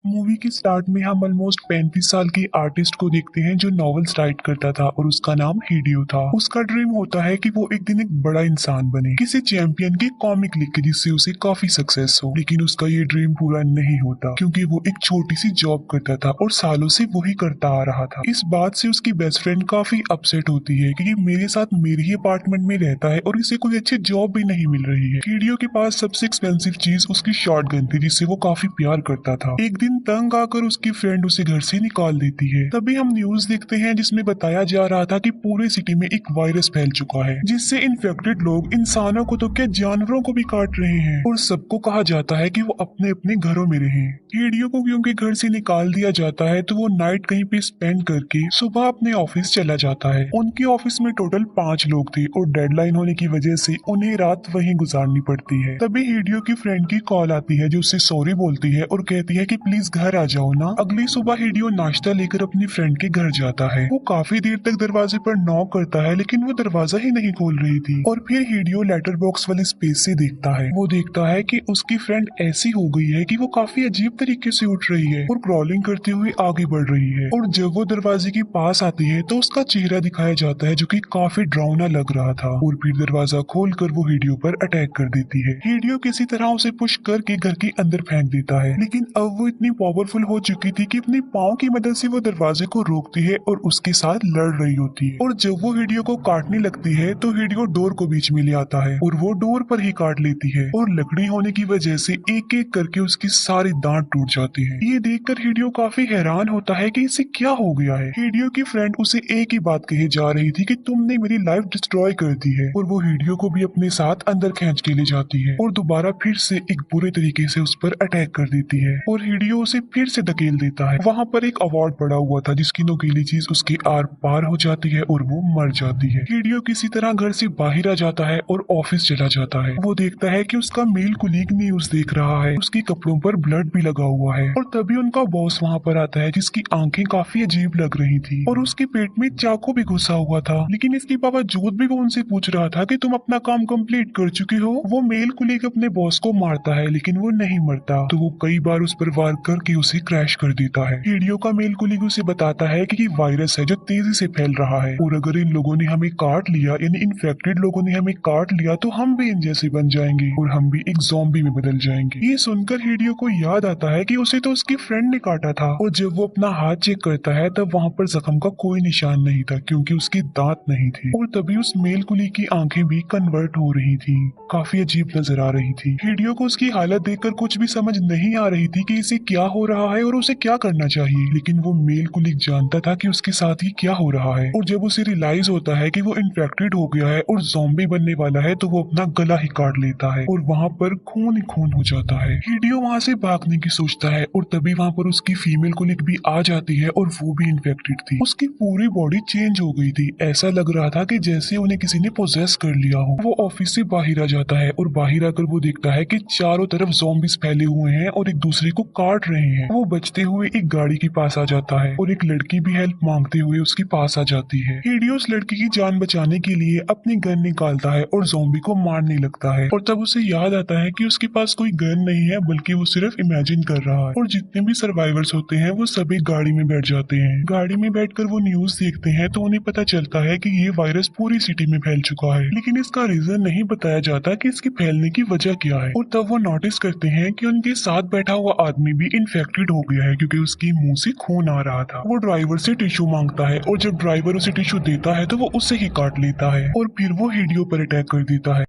Movie के start में हम ऑलमोस्ट 35 साल के आर्टिस्ट को देखते हैं जो नॉवेल्स राइट करता था और उसका नाम हिडियो था। उसका ड्रीम होता है कि वो एक दिन एक बड़ा इंसान बने, किसी चैंपियन की कॉमिक लिख के जिससे उसे काफी सक्सेस हो। लेकिन उसका ये ड्रीम पूरा नहीं होता क्योंकि वो एक छोटी सी जॉब करता था और सालों से वही करता आ रहा था। इस बात से उसकी बेस्ट फ्रेंड काफी अपसेट होती है कि ये मेरे साथ मेरे ही अपार्टमेंट में रहता है और इसे कोई अच्छी जॉब भी नहीं मिल रही है। हिडियो के पास सबसे एक्सपेंसिव चीज उसकी शॉटगन थी जिससे वो काफी प्यार करता था। एक दिन तंग आकर उसकी फ्रेंड उसे घर से निकाल देती है। तभी हम न्यूज देखते हैं जिसमें बताया जा रहा था कि पूरे सिटी में एक वायरस फैल चुका है जिससे इन्फेक्टेड लोग इंसानों को तो क्या जानवरों को भी काट रहे हैं और सबको कहा जाता है कि वो अपने अपने घरों में रहें। हिडियो को क्योंकि घर से निकाल दिया जाता है तो वो नाइट कहीं पे स्पेंड करके सुबह अपने ऑफिस चला जाता है। उनके ऑफिस में टोटल 5 लोग थे और डेडलाइन होने की वजह से उन्हें रात वहीं गुजारनी पड़ती है। तभी हिडियो की फ्रेंड की कॉल आती है जो उससे सॉरी बोलती है और कहती है कि प्लीज घर आ जाओ ना। अगली सुबह हिडियो नाश्ता लेकर अपनी फ्रेंड के घर जाता है। वो काफी देर तक दरवाजे पर नॉक करता है लेकिन वो दरवाजा ही नहीं खोल रही थी और फिर हिडियो लेटर बॉक्स वाले स्पेस से देखता है। वो देखता है कि उसकी फ्रेंड ऐसी हो गई है कि वो काफी अजीब तरीके से उठ रही है और क्रॉलिंग करते हुए आगे बढ़ रही है और जब वो दरवाजे के पास आती है तो उसका चेहरा दिखाया जाता है जो कि काफी डरावना लग रहा था और फिर दरवाजा खोलकर वो हिडियो पर अटैक कर देती है। हिडियो किसी तरह उसे पुश करके घर के अंदर फेंक देता है लेकिन अब वो इतनी पावरफुल हो चुकी थी कि अपने पाँव की मदद से वो दरवाजे को रोकती है और उसके साथ लड़ रही होती है और जब वो हिडियो को काटने लगती है तो हिडियो डोर को बीच में ले आता है और वो डोर पर ही काट लेती है और लकड़ी होने की वजह से एक एक करके उसकी सारी दांत टूट जाती है। ये देखकर हिडियो काफी हैरान होता है कि इसे क्या हो गया है। हिडियो की फ्रेंड उसे एक ही बात कही जा रही थी कि तुमने मेरी लाइफ डिस्ट्रॉय कर दी है और वो हिडियो को भी अपने साथ अंदर खींच के ले जाती है और दोबारा फिर से एक बुरे तरीके से उस पर अटैक कर देती है और हिडियो उसे फिर से धकेल देता है। वहाँ पर एक अवार्ड पड़ा हुआ था जिसकी नुकीली चीज उसके आर पार हो जाती है और वो मर जाती है। हिडियो किसी तरह घर से बाहर आ जाता है और ऑफिस चला जाता है। वो देखता है कि उसका मेल कुलीग न्यूज देख रहा है, उसके कपड़ों पर ब्लड भी लगा हुआ है और तभी उनका बॉस वहाँ पर आता है जिसकी आंखें काफी अजीब लग रही थी और उसके पेट में चाकू भी घुसा हुआ था। लेकिन इसके बावजूद भी वो उनसे पूछ रहा था कि तुम अपना काम कंप्लीट कर चुके हो। वो मेल कुलीग अपने बॉस को मारता है लेकिन वो नहीं मरता तो वो कई बार उस पर वार करके उसे क्रैश कर देता है। हिडियो का मेल कुलीग उसे बताता है कि ये वायरस है जो तेजी से फैल रहा है और अगर इन लोगों ने हमें काट लिया यानी इन्फेक्टेड लोगों ने हमें काट लिया तो हम भी इन जैसे बन जाएंगे और हम भी एक ज़ॉम्बी में बदल जाएंगे। ये सुनकर हिडियो को याद आता है कि उसे तो उसकी फ्रेंड ने काटा था और जब वो अपना हाथ चेक करता है तब वहाँ पर जख्म का कोई निशान नहीं था क्योंकि उसके दांत नहीं थे और तभी उस मेल कुली की आंखें भी कन्वर्ट हो रही थी। काफी अजीब नजर आ रही थी। हिडियो को उसकी हालत देखकर कुछ भी समझ नहीं आ रही थी कि इसे क्या हो रहा है और उसे क्या करना चाहिए। लेकिन वो मेल कुलीग जानता था कि उसके साथ ही क्या हो रहा है और जब उसे रियलाइज होता है कि वो इन्फेक्टेड हो गया है और ज़ॉम्बी बनने वाला है तो वो अपना गला ही काट लेता है और वहाँ पर खून ही खून हो जाता है। हिडियो वहाँ से भागने की सोचता है और तभी वहाँ पर उसकी फीमेल कुलीग भी आ जाती है और वो भी इन्फेक्टेड थी। उसकी पूरी बॉडी चेंज हो गई थी, ऐसा लग रहा था कि जैसे उन्हें किसी ने पोजेस कर लिया हो। वो ऑफिस से बाहर आ जाता है और बाहर आकर वो देखता है कि चारों तरफ ज़ॉम्बीज फैले हुए हैं और एक दूसरे को काट रहे हैं। वो बचते हुए एक गाड़ी के पास आ जाता है और एक लड़की भी हेल्प मांगते हुए उसके पास आ जाती है। हिडियो उस लड़की की जान बचाने के लिए अपनी गन निकालता है और ज़ॉम्बी को मारने लगता है और तब उसे याद आता है कि उसके पास कोई गन नहीं है बल्कि वो सिर्फ इमेजिन कर रहा है और जितने भी सर्वाइवर्स होते हैं वो सभी गाड़ी में बैठ जाते हैं। गाड़ी में बैठकर वो न्यूज देखते हैं तो उन्हें पता चलता है कि ये वायरस पूरी सिटी में फैल चुका है लेकिन इसका रीजन नहीं बताया जाता कि इसके फैलने की वजह क्या है। और तब वो नोटिस करते हैं कि उनके साथ बैठा हुआ आदमी भी इन्फेक्टेड हो गया है क्योंकि उसके मुंह से खून आ रहा था। वो ड्राइवर से टिश्यू मांगता है और जब ड्राइवर उसे टिश्यू देता है तो वो उससे ही काट लेता है और फिर वो हिडियो पर अटैक कर देता है।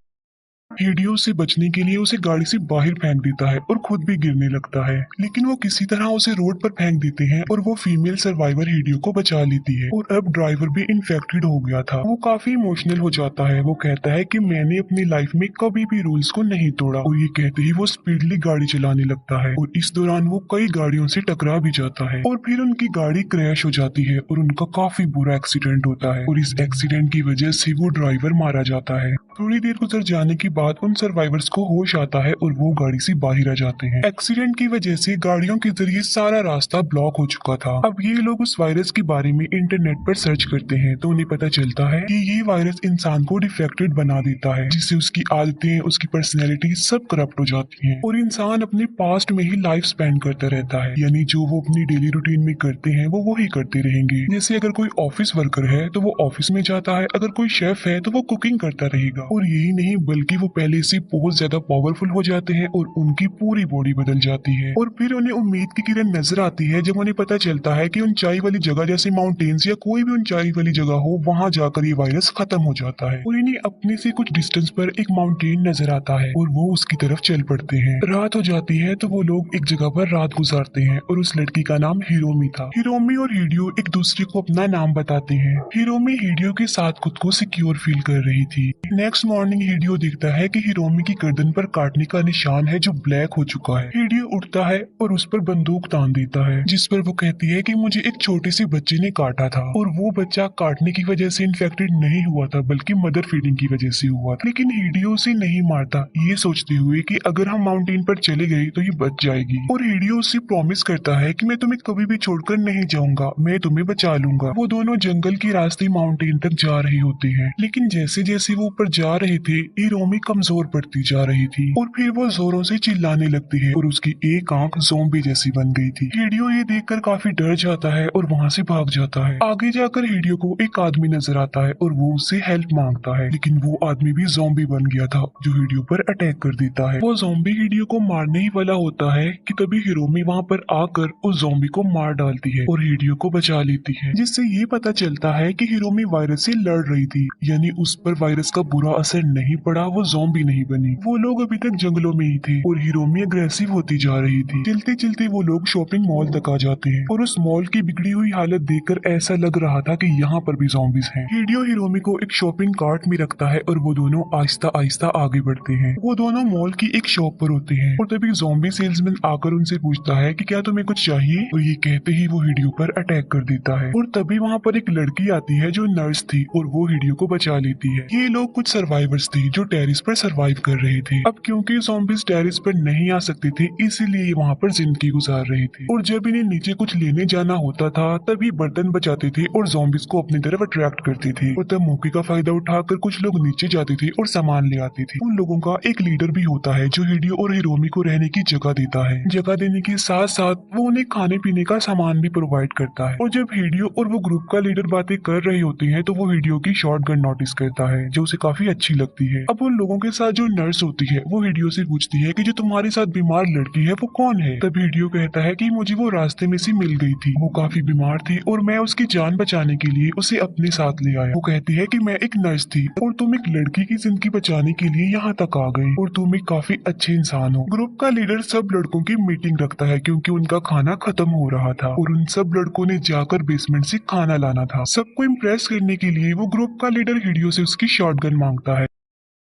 हिडियो से बचने के लिए उसे गाड़ी से बाहर फेंक देता है और खुद भी गिरने लगता है लेकिन वो किसी तरह उसे रोड पर फेंक देते हैं और वो फीमेल सर्वाइवर हिडियो को बचा लेती है और अब ड्राइवर भी इन्फेक्टेड हो गया था। वो काफी इमोशनल हो जाता है। वो कहता है कि मैंने अपनी लाइफ में कभी भी रूल्स को नहीं तोड़ा और ये कहते ही वो स्पीडली गाड़ी चलाने लगता है और इस दौरान वो कई गाड़ियों से टकरा भी जाता है और फिर उनकी गाड़ी क्रैश हो जाती है और उनका काफी बुरा एक्सीडेंट होता है और इस एक्सीडेंट की वजह से वो ड्राइवर मारा जाता है। थोड़ी देर गुजर जाने के बाद उन सर्वाइवर्स को होश आता है और वो गाड़ी से बाहर आ जाते हैं। एक्सीडेंट की वजह से गाड़ियों के जरिए सारा रास्ता ब्लॉक हो चुका था। अब ये लोग उस वायरस के बारे में इंटरनेट पर सर्च करते हैं तो उन्हें पता चलता है कि ये वायरस इंसान को डिफेक्टेड बना देता है, जिससे उसकी आदतें, उसकी पर्सनैलिटी सब करप्ट हो जाती है और इंसान अपने पास्ट में ही लाइफ स्पेंड करता रहता है। यानी जो वो अपनी डेली रूटीन में करते हैं वो वही करते रहेंगे। जैसे अगर कोई ऑफिस वर्कर है तो वो ऑफिस में जाता है, अगर कोई शेफ है तो वो कुकिंग करता रहेगा। और यही नहीं बल्कि वो पहले से बहुत ज्यादा पावरफुल हो जाते हैं और उनकी पूरी बॉडी बदल जाती है। और फिर उन्हें उम्मीद की किरण नजर आती है जब उन्हें पता चलता है कि ऊंचाई वाली जगह जैसे माउंटेन्स या कोई भी ऊंचाई वाली जगह हो, वहां जाकर ये वायरस खत्म हो जाता है। और इन्हें अपने से कुछ डिस्टेंस पर एक माउंटेन नजर आता है और वो उसकी तरफ चल पड़ते हैं। रात हो जाती है तो वो लोग एक जगह पर रात गुजारते हैं और उस लड़की का नाम हिरोमी था। हिरोमी और हिडियो एक दूसरे को अपना नाम बताते हैं। हिरोमी हिडियो के साथ खुद को सिक्योर फील कर रही थी। नेक्स्ट मॉर्निंग हिडियो देखता है कि हिरोमी की गर्दन पर काटने का निशान है जो ब्लैक हो चुका है। हिडियो उठता है और उस पर बंदूक तान देता है, जिस पर वो कहती है कि मुझे एक छोटे से बच्चे ने काटा था और वो बच्चा काटने की वजह से इन्फेक्टेड नहीं हुआ था बल्कि मदर फीडिंग की वजह से हुआ था। लेकिन हिडियो उसे नहीं मारता, ये सोचते हुए कि अगर हम माउंटेन पर चले गए तो ये बच जाएगी। और हिडियो उसे प्रॉमिस करता है कि मैं तुम्हें कभी भी छोड़कर नहीं जाऊंगा, मैं तुम्हें बचा लूंगा। वो दोनों जंगल के रास्ते माउंटेन तक जा रहे होते हैं, लेकिन जैसे जैसे वो ऊपर जा रहे थे हिरोमी कमजोर पड़ती जा रही थी और फिर वो जोरों से चिल्लाने लगती है और उसकी एक आंख ज़ॉम्बी जैसी बन गई थी। हिडियो ये देखकर काफी डर जाता है और वहाँ से भाग जाता है। आगे जाकर हिडियो को एक आदमी नजर आता है और वो उससे हेल्प मांगता है, लेकिन वो आदमी भी ज़ॉम्बी बन गया था जो हिडियो पर अटैक कर देता है। वो ज़ॉम्बी हिडियो को मारने ही वाला होता है कि तभी हिरोमी वहाँ पर आकर उस ज़ॉम्बी को मार डालती है और हिडियो को बचा लेती है, जिससे ये पता चलता है कि हिरोमी वायरस से लड़ रही थी, यानी उस पर वायरस का बुरा असर नहीं पड़ा, वो ज़ॉम्बी नहीं बनी। वो लोग अभी तक जंगलों में ही थे और हिरोमी अग्रेसिव होती जा रही थी। चलते चलते वो लोग शॉपिंग मॉल तक आ जाते हैं और उस मॉल की बिगड़ी हुई हालत देखकर ऐसा लग रहा था कि यहाँ पर भी ज़ॉम्बीज हैं। हिडियो हिरोमी को एक शॉपिंग कार्ट में रखता है और वो दोनों आहिस्ता आहिस्ता आगे बढ़ते हैं। वो दोनों मॉल की एक शॉप पर होते हैं और तभी ज़ॉम्बी सेल्समैन आकर उनसे पूछता है कि क्या तुम्हें कुछ चाहिए, और ये कहते ही वो हिडियो पर अटैक कर देता है। और तभी वहाँ पर एक लड़की आती है जो नर्स थी और वो हिडियो को बचा लेती है। ये लोग कुछ सर्वाइवर्स थे जो टेरिस पर सर्वाइव कर रहे थे। अब क्योंकि ज़ॉम्बीज टेरिस पर नहीं आ सकते थे इसीलिए वहाँ पर जिंदगी गुजार रहे थे और जब इन्हें नीचे कुछ लेने जाना होता था तभी बर्तन बचाते थे और ज़ॉम्बीज को अपनी तरफ अट्रैक्ट करते थे। और तब मौके का फायदा उठाकर कुछ लोग नीचे जाते थे और सामान ले आते थे। उन लोगों का एक लीडर भी होता है जो हिडियो और हिरोमी को रहने की जगह देता है। जगह देने के साथ साथ वो उन्हें खाने पीने का सामान भी प्रोवाइड करता है। और जब हिडियो और वो ग्रुप का लीडर बातें कर रहे होते हैं तो वो हिडियो की शॉटगन नोटिस करता है जो उसे काफी अच्छी लगती है। अब उन लोगों के साथ जो नर्स होती है वो हिडियो से पूछती है कि जो तुम्हारे साथ बीमार लड़की है वो कौन है। तब हिडियो कहता है कि मुझे वो रास्ते में से मिल गई थी, वो काफी बीमार थी और मैं उसकी जान बचाने के लिए उसे अपने साथ ले आया। वो कहती है कि मैं एक नर्स थी और तुम एक लड़की की जिंदगी बचाने के लिए यहाँ तक आ गए और तुम एक काफी अच्छे इंसान हो। ग्रुप का लीडर सब लड़कों की मीटिंग रखता है क्योंकि उनका खाना खत्म हो रहा था और उन सब लड़कों ने जाकर बेसमेंट से खाना लाना था। सबको इम्प्रेस करने के लिए वो ग्रुप का लीडर हिडियो से उसकी शॉटगन मांगता है,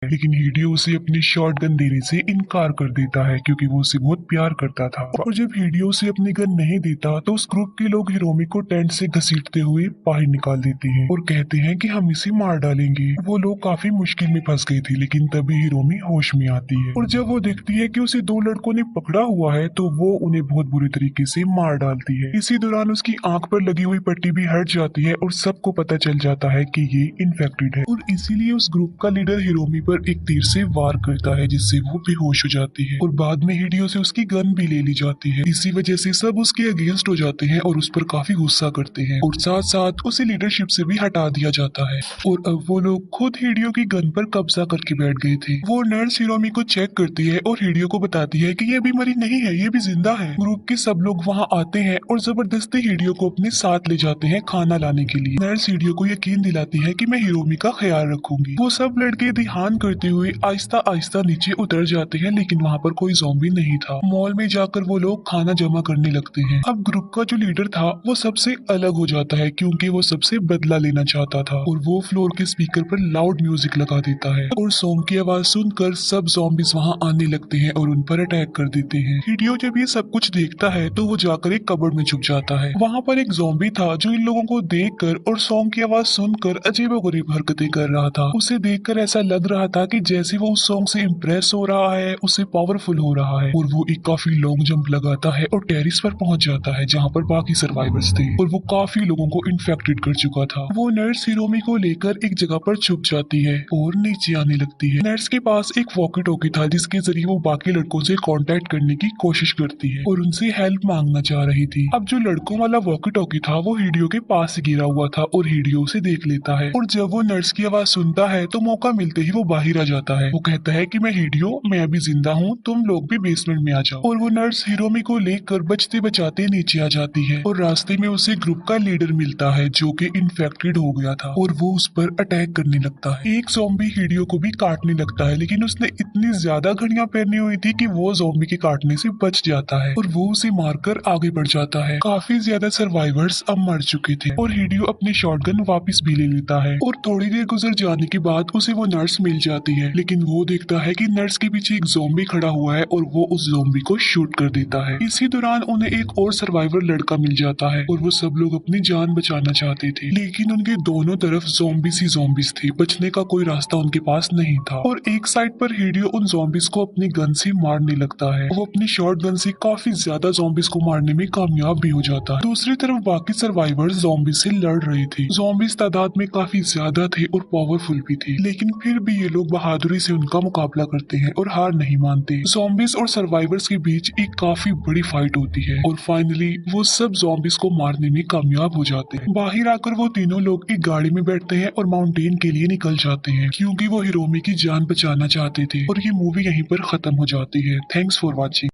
लेकिन हिडियो उसे अपनी शॉटगन देने से इनकार कर देता है क्योंकि वो उसे बहुत प्यार करता था। और जब हिडियो उसे अपनी गन नहीं देता तो उस ग्रुप के लोग हिरोमी को टेंट से घसीटते हुए बाहर निकाल देते हैं और कहते हैं कि हम इसे मार डालेंगे। वो लोग काफी मुश्किल में फंस गए थे, लेकिन तभी हिरोमी होश में आती है और जब वो देखती है कि उसे दो लड़कों ने पकड़ा हुआ है तो वो उन्हें बहुत बुरी तरीके से मार डालती है। इसी दौरान उसकी आंख पर लगी हुई पट्टी भी हट जाती है और सबको पता चल जाता है कि ये इन्फेक्टेड है और इसीलिए उस ग्रुप का लीडर हिरोमी पर एक तीर से वार करता है जिससे वो बेहोश हो जाती है और बाद में हिडियो से उसकी गन भी ले ली जाती है। इसी वजह से सब उसके अगेंस्ट हो जाते हैं और उस पर काफी गुस्सा करते हैं और साथ साथ उसे लीडरशिप से भी हटा दिया जाता है। और अब वो लोग खुद हिडियो की गन पर कब्जा करके बैठ गए थे। वो नर्स हिरोमी को चेक करती है और हिडियो को बताती है कि ये अभी मरी नहीं है, ये भी जिंदा है। ग्रुप के सब लोग वहाँ आते हैं और जबरदस्ती हिडियो को अपने साथ ले जाते हैं खाना लाने के लिए। नर्स हिडियो को यकीन दिलाती है कि मैं हिरोमी का ख्याल रखूंगी। वो सब लड़के ध्यान करते हुए आहिस्ता आहिस्ता नीचे उतर जाते हैं, लेकिन वहाँ पर कोई ज़ॉम्बी नहीं था। मॉल में जाकर वो लोग खाना जमा करने लगते हैं। अब ग्रुप का जो लीडर था वो सबसे अलग हो जाता है क्योंकि वो सबसे बदला लेना चाहता था और वो फ्लोर के स्पीकर पर लाउड म्यूजिक लगा देता है और सॉन्ग की आवाज सुनकर सब ज़ॉम्बीज वहाँ आने लगते हैं और उन पर अटैक कर देते हैं। हिडियो जब ये सब कुछ देखता है तो वो जाकर एक कबर्ड में छुप जाता है। वहाँ पर एक ज़ॉम्बी था जो इन लोगों को देखकर और सॉन्ग की आवाज सुनकर अजीबोगरीब हरकतें कर रहा था। उसे देखकर ऐसा लग रहा था कि जैसे वो उस सॉन्ग से इम्प्रेस हो रहा है उससे पावरफुल हो रहा है और वो एक काफी लॉन्ग जंप लगाता है और टेरिस पर पहुंच जाता है जहाँ पर बाकी सर्वाइवर्स थे और वो काफी लोगों को इन्फेक्टेड कर चुका था। वो नर्स हिरोमी को लेकर एक जगह पर छुप जाती है और नीचे आने लगती है। नर्स के पास एक वॉकी टॉकी था जिसके जरिए वो बाकी लड़कों से कांटेक्ट करने की कोशिश करती है और उनसे हेल्प मांगना चाह रही थी। अब जो लड़कों वाला वॉकी टॉकी था वो हिडियो के पास से गिरा हुआ था और हिडियो उसे देख लेता है और जब वो नर्स की आवाज सुनता है तो मौका मिलते ही वो बाहर आ जाता है। वो कहता है कि मैं हिडियो, मैं अभी जिंदा हूँ, तुम लोग भी बेसमेंट में आ जाओ। और वो नर्स हिरोमी को लेकर बचते बचाते नीचे आ जाती है और रास्ते में उसे ग्रुप का लीडर मिलता है जो कि इन्फेक्टेड हो गया था और वो उस पर अटैक करने लगता है। एक ज़ॉम्बी हिडियो को भी काटने लगता है लेकिन उसने इतनी ज्यादा घड़ियां पहनी हुई थी कि वो ज़ॉम्बी के काटने से बच जाता है और वो उसे मारकर आगे बढ़ जाता है। काफी ज्यादा सर्वाइवर्स अब मर चुके थे और हिडियो अपनी शॉटगन वापस भी ले लेता है और थोड़ी देर गुजर जाने के बाद उसे वो नर्स मिल जाती है लेकिन वो देखता है कि नर्स के पीछे एक ज़ॉम्बी खड़ा हुआ है और वो उस ज़ॉम्बी को शूट कर देता है। इसी दौरान उन्हें एक और सर्वाइवर लड़का मिल जाता है और वो सब लोग अपनी जान बचाना चाहते थे लेकिन उनके दोनों तरफ ज़ॉम्बीज ही ज़ॉम्बीज थे, बचने का कोई रास्ता उनके पास नहीं था। और एक साइड पर हिडियो उन ज़ॉम्बीज को अपनी गन से मारने लगता है। वो अपनी शॉर्ट गन से काफी ज्यादा ज़ॉम्बीज को मारने में कामयाब भी हो जाता है। दूसरी तरफ बाकी सर्वाइवर्स ज़ॉम्बीज से लड़ रहे थे। ज़ॉम्बीज तादाद में काफी ज्यादा थे और पावरफुल भी थे लेकिन फिर भी ये लोग बहादुरी से उनका मुकाबला करते हैं और हार नहीं मानते। ज़ॉम्बीज और सर्वाइवर्स के बीच एक काफी बड़ी फाइट होती है और फाइनली वो सब ज़ॉम्बीज को मारने में कामयाब हो जाते हैं। बाहर आकर वो तीनों लोग एक गाड़ी में बैठते हैं और माउंटेन के लिए निकल जाते हैं क्योंकि वो हिरोमी की जान बचाना चाहते थे और ये मूवी यहीं पर खत्म हो जाती है। Thanks for watching.